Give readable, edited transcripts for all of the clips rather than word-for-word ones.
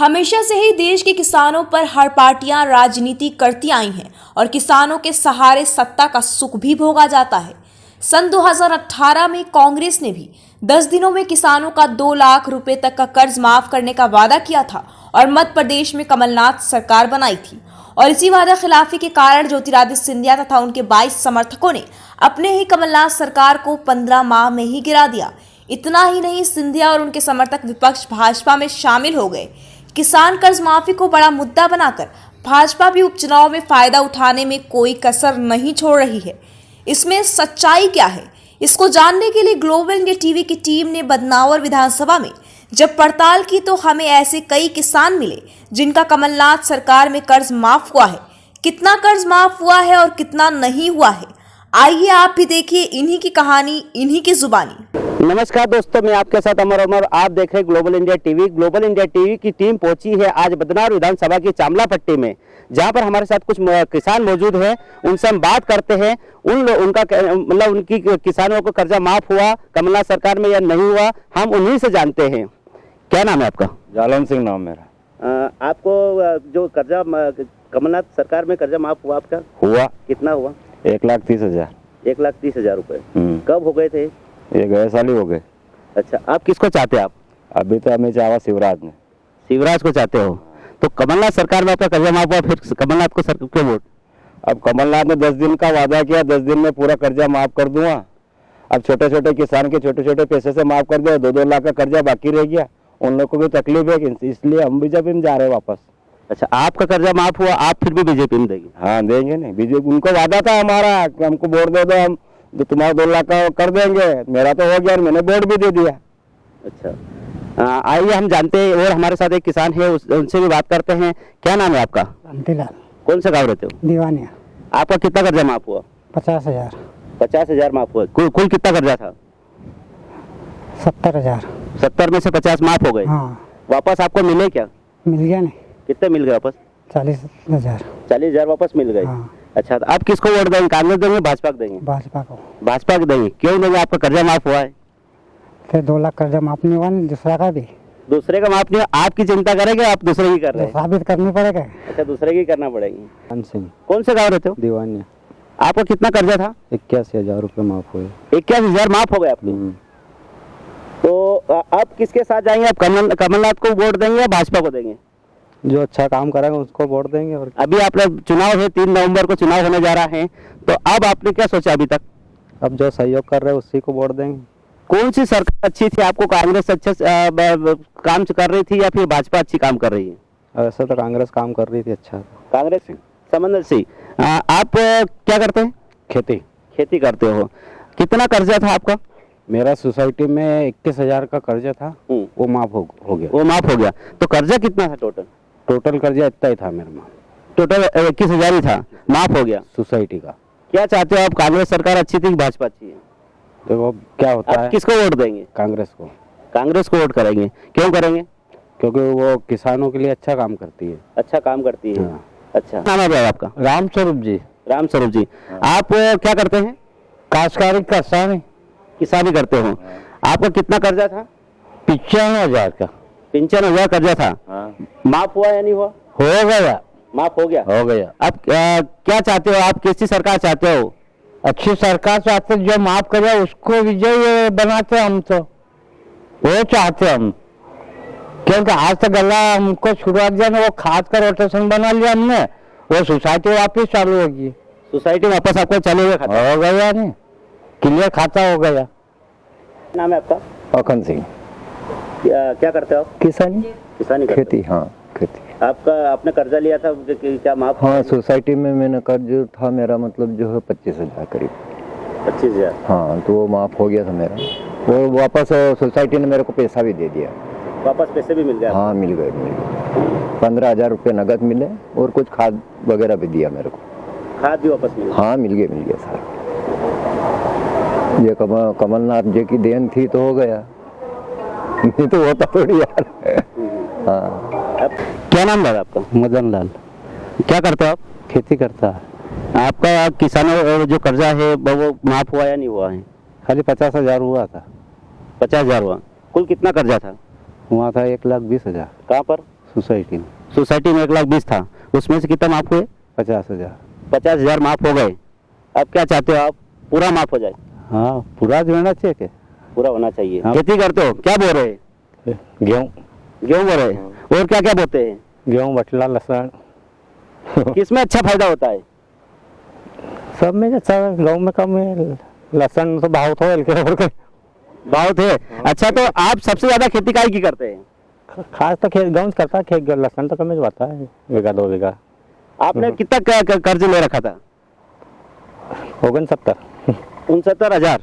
हमेशा से ही देश के किसानों पर हर पार्टियां राजनीति करती आई हैं और किसानों के सहारे सत्ता का सुख भी भोगा जाता है। सन 2018 में कांग्रेस ने भी 10 दिनों में किसानों का 2 लाख रुपए तक का कर्ज माफ करने का वादा किया था और मध्य प्रदेश में कमलनाथ सरकार बनाई थी। और इसी वादा खिलाफी के कारण ज्योतिरादित्य सिंधिया तथा उनके 22 समर्थकों ने अपने ही कमलनाथ सरकार को 15 माह में ही गिरा दिया। इतना ही नहीं, सिंधिया और उनके समर्थक विपक्ष भाजपा में शामिल हो गए। किसान कर्ज माफी को बड़ा मुद्दा बनाकर भाजपा भी उपचुनाव में फायदा उठाने में कोई कसर नहीं छोड़ रही है। इसमें सच्चाई क्या है, इसको जानने के लिए ग्लोबल इंडिया टीवी की टीम ने बदनावर विधानसभा में जब पड़ताल की तो हमें ऐसे कई किसान मिले जिनका कमलनाथ सरकार में कर्ज माफ हुआ है। कितना कर्ज माफ हुआ है और कितना नहीं हुआ है, आइए आप भी देखिए इन्हीं की कहानी, इन्हीं की जुबानी। नमस्कार दोस्तों, मैं आपके साथ अमर। आप देख रहे हैं global India TV. Global India TV की टीम पहुंची है आज बदनावर विधानसभा की चामला पट्टी में, जहां पर हमारे साथ कुछ किसान मौजूद हैं। उनसे हम बात करते हैं उनकी किसानों को कर्जा माफ हुआ कमलनाथ सरकार में या नहीं हुआ, हम उन्हीं से जानते हैं। क्या नाम है आपका? जालन सिंह नाम मेरा। आपको जो कर्जा कमलनाथ सरकार में कर्जा माफ हुआ आपका हुआ? कितना हुआ? 1,30,000। 1,30,000 रुपए। कब हो गए थे? ये गए साल ही हो गए। अच्छा, आप किसको चाहते हैं? आप अभी तो हमें चाहा शिवराज ने। शिवराज को चाहते हो? तो कमलनाथ सरकार में आपका कर्जा माफ हुआ, फिर कमलनाथ को सर क्यों वोट? अब कमलनाथ ने 10 दिन का वादा किया, 10 दिन में पूरा कर्जा माफ कर दूंगा। अब छोटे छोटे किसान के छोटे छोटे पैसे से माफ कर दिया, 2-2 लाख का कर्जा बाकी रह गया। उन लोगों को भी तकलीफ है, इसलिए हम बीजेपी में जा रहे हैं वापस। अच्छा, आपका कर्जा माफ हुआ, आप फिर भी बीजेपी में देंगे? हाँ देंगे। नहीं, बीजेपी उनको वादा था हमारा कि हमको वोट दे दो, हम तो तुम्हारा 2 लाख का कर देंगे। मेरा तो हो गया, मैंने वोट भी दे दिया। अच्छा, आइए हम जानते हैं। और हमारे साथ एक किसान है, उनसे भी बात करते हैं। क्या नाम है आपका? अंतिलाल। कौन सा गाँव रहते हो? दीवानिया। आपका कितना कर्जा माफ हुआ? 50,000। 50,000 माफ हुआ। कुल कितना कर्जा था? 70,000। 70 में से 50 माफ हो गए। हाँ। वापस आपको मिले क्या? मिल गया नहीं। कितने मिल गए वापस? 40,000। 40,000 वापस मिल गए। हाँ। अच्छा, तो आप किसको वोट देंगे? कांग्रेस देंगे, भाजपा को देंगे? भाजपा को। भाजपा को देंगे। क्यों देंगे? आपका कर्जा माफ हुआ है। फिर 2 लाख कर्जा माफ नहीं हुआ, दूसरा का भी। दूसरे का माफ नहीं हुआ, आपकी चिंता करेंगे? आप दूसरे की कर रहे हैं? साबित करनी पड़ेगा। अच्छा, दूसरे की करना पड़ेगी। सिंह। कौन से गाँव रहते हो? दीवानिया। आपका कितना कर्जा था? 81,000 रुपये माफ हुए। 81,000 माफ हो गए आपके। तो आप किसके साथ जाएंगे? आप कमलनाथ को वोट देंगे या भाजपा को देंगे? जो अच्छा काम करेंगे उसको वोट देंगे। और अभी आपने चुनाव है, 3 नवंबर को चुनाव होने जा रहा है, तो अब आपने क्या सोचा अभी तक? अब जो सहयोग कर रहे हैं उसी को वोट देंगे। कौन सी सरकार अच्छी थी आपको? कांग्रेस अच्छे काम कर रही थी या फिर भाजपा अच्छी काम कर रही है? वैसे तो कांग्रेस काम कर रही थी अच्छा। कांग्रेस। समंदर सिंह, आप क्या करते हैं? खेती करते हो। कितना कर्जा था आपका? मेरा सोसाइटी में 21,000 का कर्जा था, वो माफ हो गया। वो माफ हो गया। तो कर्जा कितना था टोटल कर्जा इतना ही था मेरे में। टोटल 21,000 ही था, माफ हो गया सोसाइटी का। क्या चाहते हो आप? कांग्रेस सरकार अच्छी थी कि भाजपा अच्छी है? तो वो क्या होता है, किसको वोट देंगे? कांग्रेस को। कांग्रेस को वोट करेंगे। क्यों करेंगे? क्योंकि वो किसानों के लिए अच्छा काम करती है। अच्छा काम करती है। हाँ। अच्छा, नाम है आपका? रामस्वरूप जी। रामस्वरूप जी, आप क्या करते हैं? काश्तकारी किसानी करते हो। आपका कितना कर्जा था? 95,000 का। 95,000 कर्जा था। माफ हुआ या नहीं हुआ? हो गया। माफ हो गया। अब क्या चाहते हो आप? कैसी सरकार चाहते हो? अच्छी सरकार चाहते, जो माफ करे उसको विजय बनाते हम, तो वो चाहते हम। क्योंकि आज तक गला हमको शुरुआत दिया ना, वो खाद का रोटेशन बना लिया हमने, वो सोसाइटी वापस चालू होगी। सोसाइटी वापस आपको चालू हो गया नहीं, क्लियर खाता हो गया। नाम है आपका? अखन सिंह। क्या करते हो आप? किसानी खेती। हाँ, खेती। आपका आपने कर्जा लिया था, क्या माफ? हाँ, सोसाइटी में मैंने कर्ज था मेरा, मतलब जो है 25,000 करीब। 25,000? हाँ, तो वो माफ हो गया था मेरा। वो वापस सोसाइटी ने मेरे को पैसा भी दे दिया। वापस पैसे भी मिल गए? हाँ, मिल गए। 15,000 रुपये नगद मिले और कुछ खाद वगैरह भी दिया मेरे को। खाद भी वापस मिले? हाँ, मिल गया सर। ये कमलनाथ जी की देन थी तो हो गया, नहीं तो होता थोड़ी यार। हाँ। क्या नाम है आपका? मदन लाल। क्या करते हो आप? खेती करता है। आपका किसानों जो कर्जा है वो माफ हुआ या नहीं हुआ है? खाली 50,000 हुआ था। 50,000 हुआ। कुल कितना कर्जा था? हुआ था 1,20,000। कहाँ पर? सोसाइटी में सोसाइटी में 1,20,000 था, उसमें से कितना माफ हुए? 50,000। 50,000 माफ हो गए। अब क्या चाहते हो आप? पूरा माफ हो जाए? हाँ, पूरा देना चाहिए क्या? पूरा होना चाहिए। हाँ। खेती करते हो? क्या बो रहे हैं? गेहूँ गेहूं बो रहे हैं। और क्या क्या बोते हैं? गेहूँ, बटला, लहसुन किसमें अच्छा फायदा होता है? सब में अच्छा है। गेहूँ में कम है, लहसुन तो भाव तो हल्के और के भाव थे। अच्छा, तो आप सबसे ज्यादा खेती काहे की करते हैं? खास तो खेत गेहूँ करता है, खेत लहसुन तो कम ही होता है, बीघा 2 बीघा। आपने कितना कर्ज ले रखा था? होगन 70। 69,000।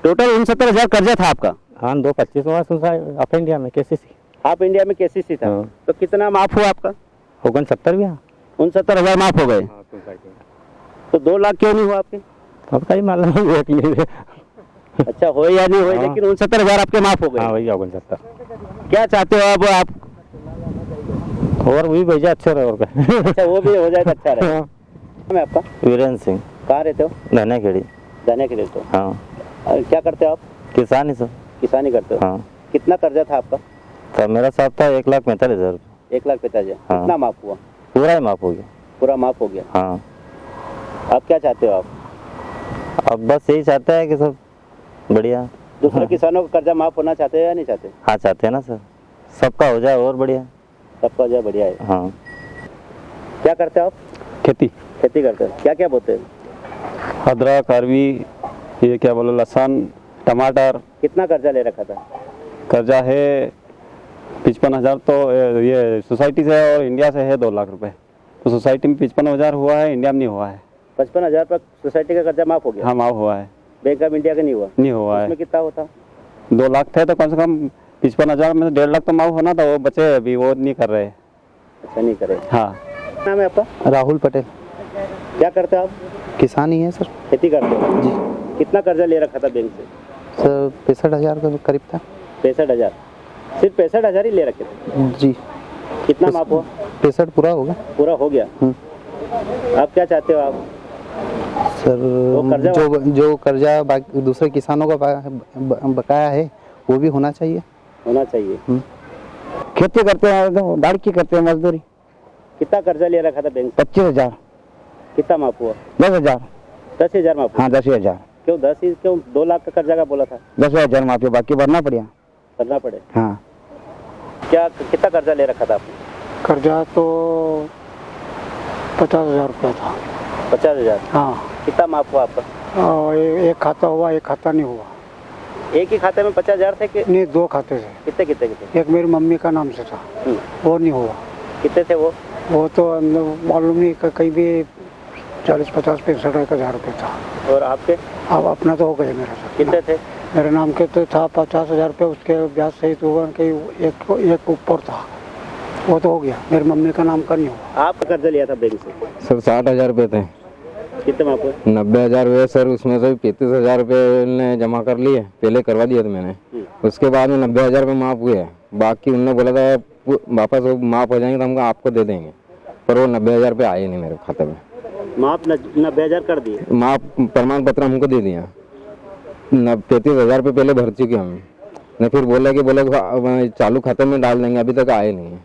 टोटल 69,000 कर्जा था आपका? हाँ, 225 ऑफ इंडिया में केसीसी। आप इंडिया में केसीसी था। हाँ। तो कितना माफ हुआ आपका? होगन 70 भी। हाँ, 69,000 माफ हो गए। तो 2 लाख क्यों नहीं हुआ आपके? अब कहीं मालूम नहीं। अच्छा, हो या नहीं हो, हाँ। लेकिन 69,000 आपके माफ हो हाँ, गए। वही होगन 70। क्या चाहते हो अब आप? और वही भेजा अच्छे रहे और क्या। अच्छा, वो भी हो जाए तो अच्छा रहे। मैं आपका वीरेंद्र सिंह, कहाँ रहते हो? धने खेड़ी। जाने के लिए तो हाँ, क्या करते हो आप? किसान ही सब। किसानी करते हो? हाँ, कितना कर्जा था आपका? तो मेरा साथ था 1,45,000। 1,45,000। हाँ। कितना माफ हुआ? पूरा ही माफ हो गया। पूरा माफ हो गया। हाँ, अब क्या चाहते हो आप? अब बस यही चाहता है कि सब बढ़िया। दूसरे हाँ। किसानों का कर्जा माफ होना चाहते हो या नहीं चाहते? हाँ, चाहते हैं ना सर, सबका हो जाए और बढ़िया। सबका हो जाए, बढ़िया है। हाँ, क्या करते हो आप? खेती, खेती करते हो? क्या क्या बोते हैं? अदरक, अरवी, ये क्या बोलो, लहसुन, टमाटर। कितना कर्जा ले रखा था? कर्जा है 55,000। तो ये सोसाइटी से और इंडिया से है 2 लाख रुपए। तो सोसाइटी में 55,000 हुआ है, इंडिया में नहीं हुआ है। 55,000 पर सोसाइटी का कर्जा माफ हो गया? हाँ, माफ हुआ है। बैंक ऑफ इंडिया का नहीं हुआ? नहीं हुआ है। उसमें कितना होता? 2 लाख थे तो कम से कम 55,000 में 1.5 लाख तो माफ होना था, वो बचे अभी, वो नहीं कर रहे। अच्छा, नहीं करे। हाँ। नाम है आपका? राहुल पटेल, क्या करते हो आप? किसान ही है सर। खेती करते हो जी? कितना कर्जा ले रखा था बैंक से? सर 65,000 के करीब था। 65,000? सिर्फ 65,000 ही ले रखे थे? जी। कितना माफ हुआ? 65 पूरा होगा पूरा हो गया। आप क्या चाहते हो आप? सर। कर्जा जो कर्जा बाकी दूसरे किसानों का बकाया है वो भी होना चाहिए। होना चाहिए। खेती करते हैं, तो दाढ़ी करते हैं, मजदूरी। कितना कर्जा ले रखा था बैंक से? 25,000। कितना माफ हुआ? 10,000। 10,000 माफ हुआ? हाँ, 10,000। क्यों 10 ही क्यों? 2 लाख का कर्जा का बोला था? 10,000 माफ है, बाकी भरना पड़ेगा। करना पड़े। हाँ। क्या कितना कर्जा ले रखा था आपने? कर्जा तो 50,000 रुपया था। 50,000? हाँ, कितना माफ हुआ आपका? और एक खाता हुआ, एक खाता नहीं हुआ। एक ही खाते में 50,000 थे कि नहीं, 2 खाते थे। कितने कितने कितने? एक मेरी मम्मी का नाम से था, वो नहीं हुआ। कितने थे वो? वो तो मालूम नहीं, कहीं भी 40, 50, 65,000 रुपये था। और आपके अब अपना तो हो गया मेरा सर। कितने थे? मेरे नाम के तो था 50,000 रुपये, उसके ब्याज सहित हुआ कि एक ऊपर था, वो तो हो गया। मेरी मम्मी का नाम का नहीं हुआ। आप कर्जा लिया था बैंक से? सर 60,000 रुपये थे। कितने माफ हुए? 90,000 हुए सर, उसमें से 35,000 रुपये ने जमा कर लिए, पहले करवा दिया था मैंने। उसके बाद में 90,000 रुपये माफ हुए। बाकी उन्होंने बोला था वापस वो माफ हो जाएंगे तो हम आपको दे देंगे, पर वो 90,000 रुपये आए नहीं मेरे खाते में। माफ 90,000 कर दिए? माफ प्रमाण पत्र हमको दे दिया। 33,000 रुपये पहले भर चुके हम ने, फिर बोला कि चालू खाते में डाल देंगे, अभी तक आए नहीं।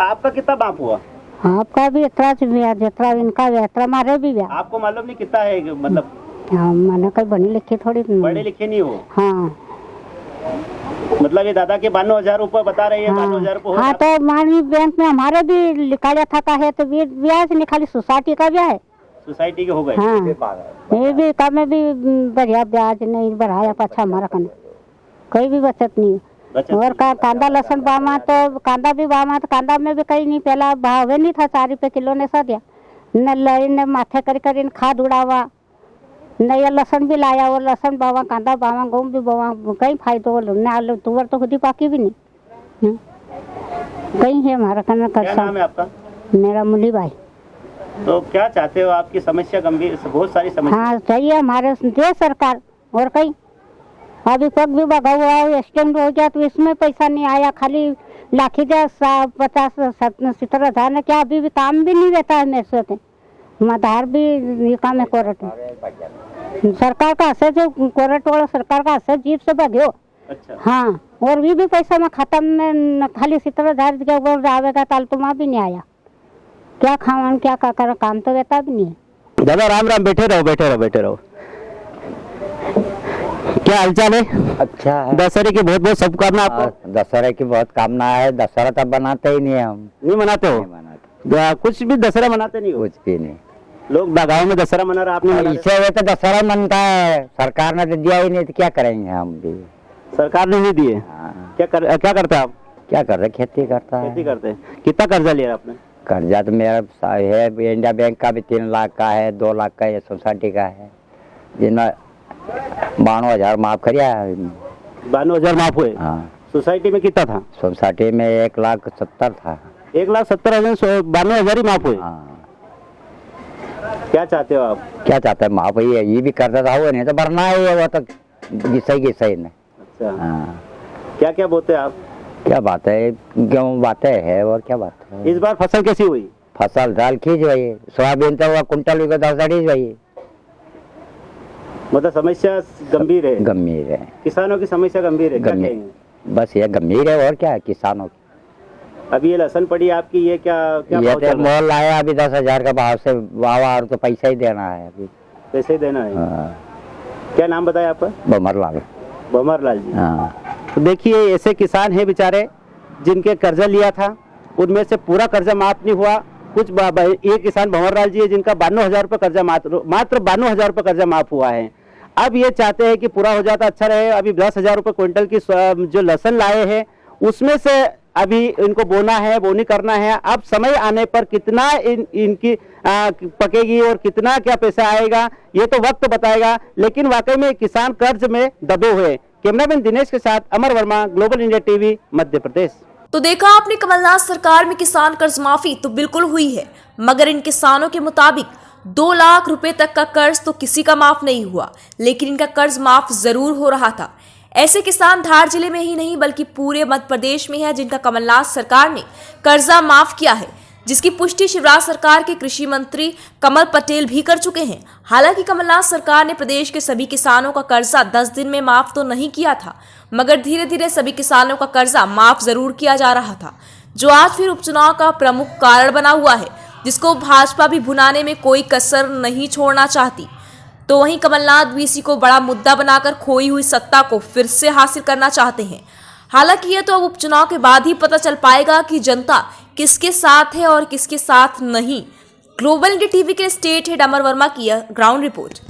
आपका कितना माफ हुआ? आपका भी इतना जितना इनका इतना मारे भी व्या। आपको मालूम नहीं कितना है? मतलब मैंने कहीं बनी लिखी थोड़ी। पढ़े लिखे नहीं हो? हाँ, मतलब ये दादा के 92,000 रुपये बता रही है। 92,000 रुपये हाँ, तो मानी बैंक में हमारे भी निकाला था है, तो ब्याज निकाली, सोसाइटी का ब्याज है, सोसाइटी के हो गए। हाँ, ये भी कम भी बढ़िया ब्याज नहीं बढ़ाया पाछा हमारा कने कोई भी बचत नहीं। और कांदा लहसुन बामा तो कांदा भी बामा, तो कांदा में भी कहीं नहीं, पहला भाव नहीं था, 4 रुपये किलो ने सा दिया न, लई माथे कर खाद उड़ावा न, ये लहसुन भी लाया, और लहसुन बावा, कांदा बावा, गेहूँ भी बावा, कहीं फायदो न, तुवर तो खुद ही पाकी भी नहीं। कहीं है हमारा कना क्या नाम है आपका? मेरा मुली भाई। तो क्या चाहते हो? आपकी समस्या गंभीर, बहुत सारी समस्या। हाँ, चाहिए हमारे देश सरकार। और कहीं अभी पग भी बगा हुआ है, स्टैंड हो गया, तो इसमें पैसा नहीं आया, खाली लाखी जा 50-70,000 ने क्या, अभी भी काम भी नहीं रहता है मेरे से। मधार भी ये काम है कोर्ट में। सरकार का असर जो कोर्ट वाला सरकार का असर जीप से भगे हो, अच्छा। हाँ, और भी पैसा मैं खाता में खाली 70,000 दिया, बोल आवेगा ताल तो वहाँ भी नहीं आया। क्या खावन क्या कर काम तो देता भी नहीं है। दादा राम राम, बैठे रहो बैठे रहो बैठे रहो। क्या हालचाल है? अच्छा है। दशहरे की बहुत बहुत शुभकामना आपको। दशहरा की बहुत कामना है। दशहरा तब बनाते ही नहीं हम। नहीं मनाते हो? नहीं मनाते, कुछ भी दशहरा मनाते नहीं हो? कुछ भी नहीं। लोग गाँव में दशहरा मना रहे, आपने मना इसे वे तो दशहरा मनता है, सरकार ने तो दिया ही नहीं तो क्या करेंगे हम भी। सरकार ने नहीं दिए। हाँ। क्या करते हैं आप? क्या कर रहे, खेती करता है। खेती करते हैं। कितना कर्जा लिया आपने? कर्जा तो मेरा है, इंडिया बैंक का भी 3 लाख का है, 2 लाख का है, सोसाइटी का है, जिन्हें 92,000 माफ करिया। 92,000 माफ हुए। हाँ, सोसाइटी में कितना था? सोसाइटी में 1,70,000 था। 1,70,000 92,000 ही माफ हुए। हाँ, क्या चाहते हो आप? क्या चाहते हैं माफ ही है, ये भी कर्जा था, वो नहीं तो भरना है, वो तो सही ने। अच्छा। हाँ, क्या क्या बोलते हैं आप? क्या बात है, क्यों बातें है और क्या बात है। इस बार फसल कैसी हुई? फसल दाल खींच भाई, सोयाबीन तो हुआ कुंटल भी 10 भाई। मतलब समस्या गंभीर है? गंभीर है, किसानों की समस्या गंभीर है। क्या गंभीर, कहेंगे? बस ये गंभीर है और क्या है किसानों की। अभी ये लहसुन पड़ी आपकी, ये क्या क्या ये भाव तो चल रहा है? मोल लाया अभी 10,000 का भाव से, वाह तो पैसा ही देना है अभी। पैसे ही देना है। हाँ, क्या नाम बताया आपका? भमरलाल। भंवरलाल जी। हाँ, तो देखिए ऐसे किसान हैं बेचारे जिनके कर्जा लिया था, उनमें से पूरा कर्जा माफ नहीं हुआ। कुछ ये किसान भंवरलाल जी है जिनका 92,000 रुपये कर्जा मात्र 92,000 रुपये कर्जा माफ हुआ है। अब ये चाहते हैं कि पूरा हो जाता अच्छा रहे। अभी 10,000 रुपये क्विंटल की जो लहसुन लाए हैं उसमें से अभी इनको बोना है, बोनी करना है। अब समय आने पर कितना इनकी पकेगी और कितना क्या पैसा आएगा ये तो वक्त बताएगा। लेकिन वाकई में किसान कर्ज में दबे हुए। कैमरामैन दिनेश के साथ अमर Verma, global India TV, Madhya Pradesh. तो देखा आपने, कमलनाथ सरकार में किसान कर्ज माफी तो बिल्कुल हुई है, मगर इन किसानों के मुताबिक 2 लाख रुपए तक का कर्ज तो किसी का माफ नहीं हुआ, लेकिन इनका कर्ज माफ जरूर हो रहा था। ऐसे किसान धार जिले में ही नहीं बल्कि पूरे मध्य प्रदेश में है जिनका कमलनाथ सरकार ने कर्जा माफ किया है, जिसकी पुष्टि शिवराज सरकार के कृषि मंत्री कमल पटेल भी कर चुके हैं। हालांकि कमलनाथ सरकार ने प्रदेश के सभी किसानों का कर्जा 10 दिन में माफ तो नहीं किया था, मगर धीरे धीरे सभी किसानों का कर्जा माफ जरूर किया जा रहा था, जो आज फिर उपचुनाव का प्रमुख कारण बना हुआ है, जिसको भाजपा भी भुनाने में कोई कसर नहीं छोड़ना चाहती। तो वहीं कमलनाथ भी इसी को बड़ा मुद्दा बनाकर खोई हुई सत्ता को फिर से हासिल करना चाहते हैं। हालांकि ये तो अब उपचुनाव के बाद ही पता चल पाएगा कि जनता किसके साथ है और किसके साथ नहीं। ग्लोबल इंडिया टीवी के स्टेट हेड अमर वर्मा की ग्राउंड रिपोर्ट।